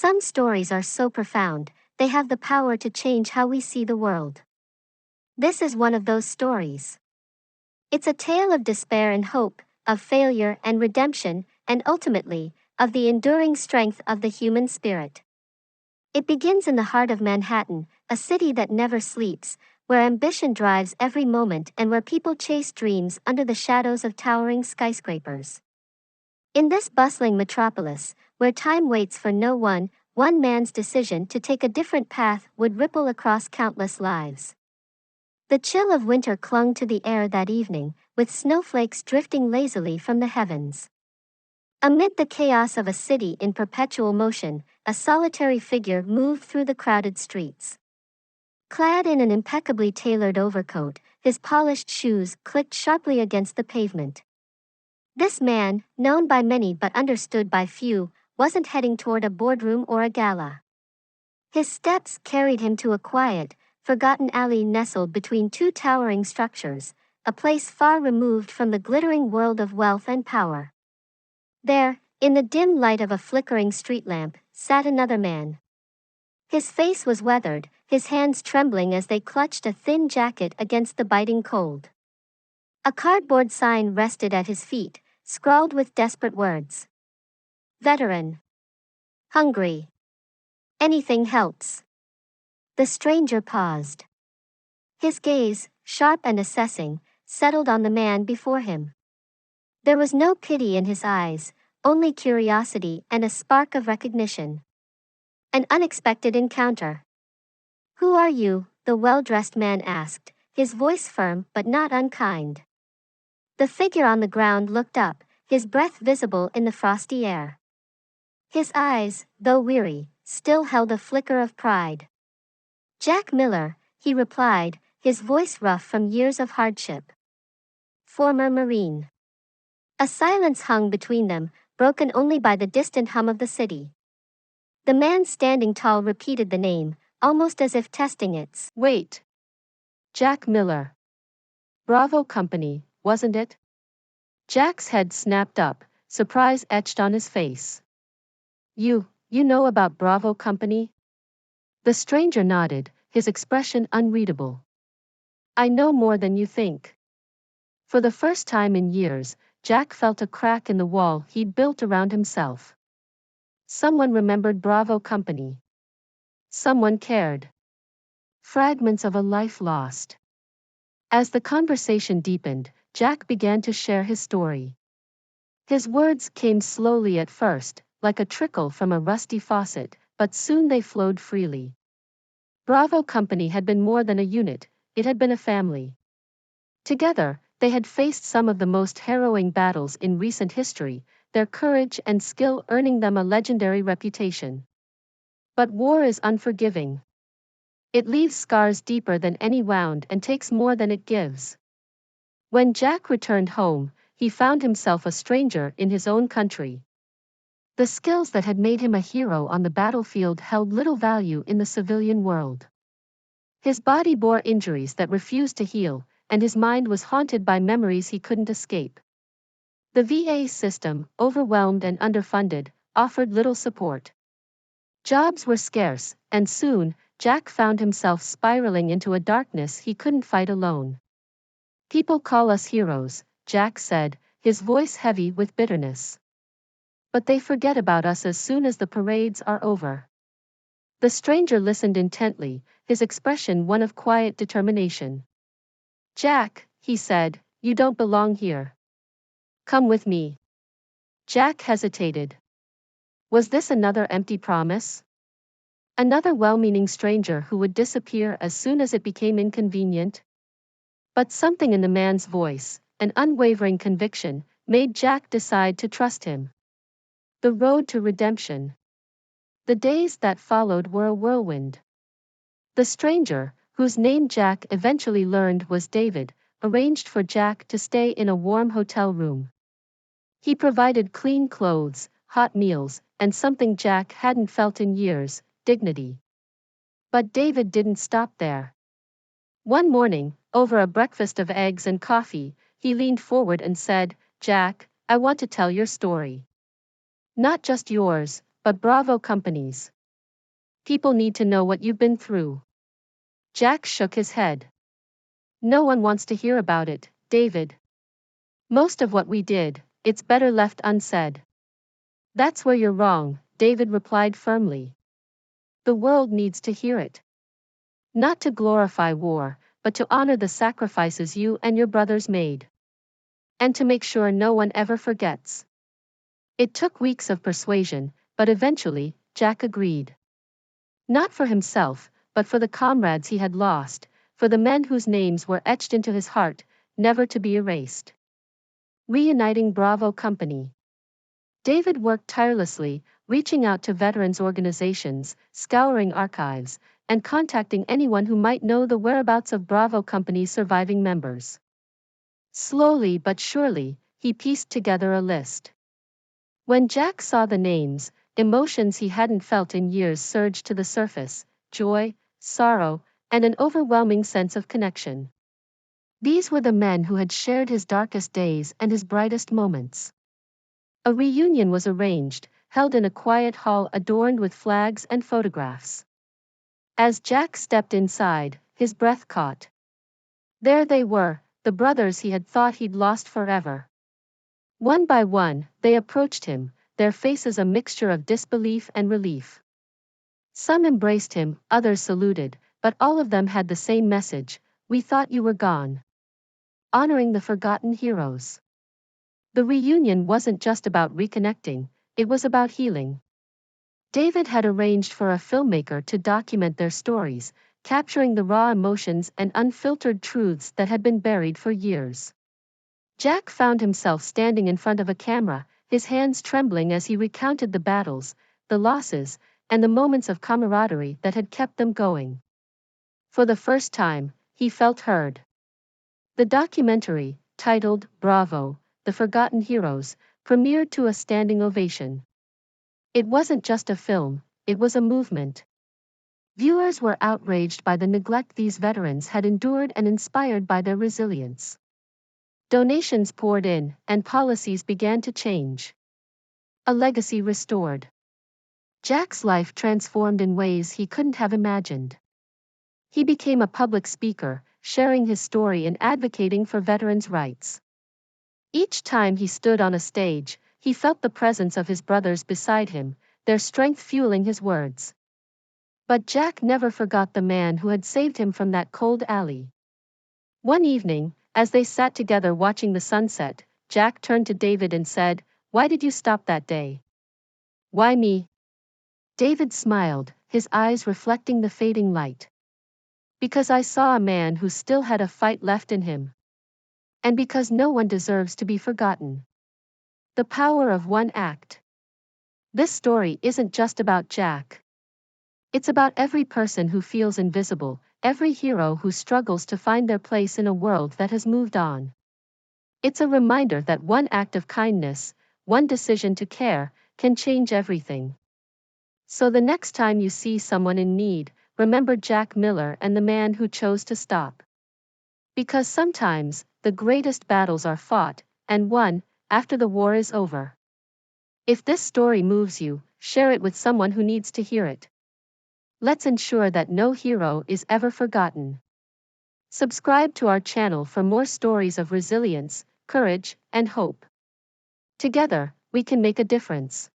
Some stories are so profound, they have the power to change how we see the world. This is one of those stories. It's a tale of despair and hope, of failure and redemption, and ultimately, of the enduring strength of the human spirit. It begins in the heart of Manhattan, a city that never sleeps, where ambition drives every moment and where people chase dreams under the shadows of towering skyscrapers. In this bustling metropolis, where time waits for no one, one man's decision to take a different path would ripple across countless lives. The chill of winter clung to the air that evening, with snowflakes drifting lazily from the heavens. Amid the chaos of a city in perpetual motion, a solitary figure moved through the crowded streets. Clad in an impeccably tailored overcoat, his polished shoes clicked sharply against the pavement. This man, known by many but understood by few, wasn't heading toward a boardroom or a gala. His steps carried him to a quiet, forgotten alley nestled between two towering structures, a place far removed from the glittering world of wealth and power. There, in the dim light of a flickering street lamp, sat another man. His face was weathered, his hands trembling as they clutched a thin jacket against the biting cold. A cardboard sign rested at his feet, scrawled with desperate words. Veteran. Hungry. Anything helps. The stranger paused. His gaze, sharp and assessing, settled on the man before him. There was no pity in his eyes, only curiosity and a spark of recognition. An unexpected encounter. "Who are you?" the well-dressed man asked, his voice firm but not unkind. The figure on the ground looked up, his breath visible in the frosty air. His eyes, though weary, still held a flicker of pride. "Jack Miller," he replied, his voice rough from years of hardship. "Former Marine." A silence hung between them, broken only by the distant hum of the city. The man standing tall repeated the name, almost as if testing its weight. Jack Miller. Bravo Company, wasn't it? Jack's head snapped up, surprise etched on his face. You know about Bravo Company? The stranger nodded, his expression unreadable. "I know more than you think." For the first time in years, Jack felt a crack in the wall he'd built around himself. Someone remembered Bravo Company. Someone cared. Fragments of a life lost. As the conversation deepened, Jack began to share his story. His words came slowly at first, like a trickle from a rusty faucet, but soon they flowed freely. Bravo Company had been more than a unit, it had been a family. Together, they had faced some of the most harrowing battles in recent history, their courage and skill earning them a legendary reputation. But war is unforgiving. It leaves scars deeper than any wound and takes more than it gives. When Jack returned home, he found himself a stranger in his own country. The skills that had made him a hero on the battlefield held little value in the civilian world. His body bore injuries that refused to heal, and his mind was haunted by memories he couldn't escape. The VA system, overwhelmed and underfunded, offered little support. Jobs were scarce, and soon, Jack found himself spiraling into a darkness he couldn't fight alone. "People call us heroes," Jack said, his voice heavy with bitterness. "But they forget about us as soon as the parades are over." The stranger listened intently, his expression one of quiet determination. "Jack," he said, "you don't belong here. Come with me." Jack hesitated. Was this another empty promise? Another well-meaning stranger who would disappear as soon as it became inconvenient? But something in the man's voice, an unwavering conviction, made Jack decide to trust him. The road to redemption. The days that followed were a whirlwind. The stranger, whose name Jack eventually learned was David, arranged for Jack to stay in a warm hotel room. He provided clean clothes, hot meals, and something Jack hadn't felt in years, dignity. But David didn't stop there. One morning, over a breakfast of eggs and coffee, he leaned forward and said, "Jack, I want to tell your story. Not just yours, but Bravo companies. People need to know what you've been through. Jack shook his head. No one wants to hear about it, David. Most of what we did, it's better left unsaid. That's where you're wrong, David replied firmly. The world needs to hear it. Not to glorify war, but to honor the sacrifices you and your brothers made. And to make sure no one ever forgets. It took weeks of persuasion, but eventually, Jack agreed. Not for himself, but for the comrades he had lost, for the men whose names were etched into his heart, never to be erased. Reuniting Bravo Company. David worked tirelessly, reaching out to veterans organizations, scouring archives, and contacting anyone who might know the whereabouts of Bravo Company's surviving members. Slowly but surely, he pieced together a list. When Jack saw the names, emotions he hadn't felt in years surged to the surface: joy, sorrow, and an overwhelming sense of connection. These were the men who had shared his darkest days and his brightest moments. A reunion was arranged, held in a quiet hall adorned with flags and photographs. As Jack stepped inside, his breath caught. There they were, the brothers he had thought he'd lost forever. One by one, they approached him, their faces a mixture of disbelief and relief. Some embraced him, others saluted, but all of them had the same message: we thought you were gone. Honoring the forgotten heroes. The reunion wasn't just about reconnecting, it was about healing. David had arranged for a filmmaker to document their stories, capturing the raw emotions and unfiltered truths that had been buried for years. Jack found himself standing in front of a camera, his hands trembling as he recounted the battles, the losses, and the moments of camaraderie that had kept them going. For the first time, he felt heard. The documentary, titled Bravo, The Forgotten Heroes, premiered to a standing ovation. It wasn't just a film, it was a movement. Viewers were outraged by the neglect these veterans had endured and inspired by their resilience. Donations poured in, and policies began to change. A legacy restored. Jack's life transformed in ways he couldn't have imagined. He became a public speaker, sharing his story and advocating for veterans' rights. Each time he stood on a stage, he felt the presence of his brothers beside him, their strength fueling his words. But Jack never forgot the man who had saved him from that cold alley. One evening, as they sat together watching the sunset, Jack turned to David and said, "Why did you stop that day?" "Why me?" David smiled, his eyes reflecting the fading light. "Because I saw a man who still had a fight left in him. And because no one deserves to be forgotten." The power of one act. This story isn't just about Jack. It's about every person who feels invisible, every hero who struggles to find their place in a world that has moved on. It's a reminder that one act of kindness, one decision to care, can change everything. So the next time you see someone in need, remember Jack Miller and the man who chose to stop. Because sometimes, the greatest battles are fought, and won, after the war is over. If this story moves you, share it with someone who needs to hear it. Let's ensure that no hero is ever forgotten. Subscribe to our channel for more stories of resilience, courage, and hope. Together, we can make a difference.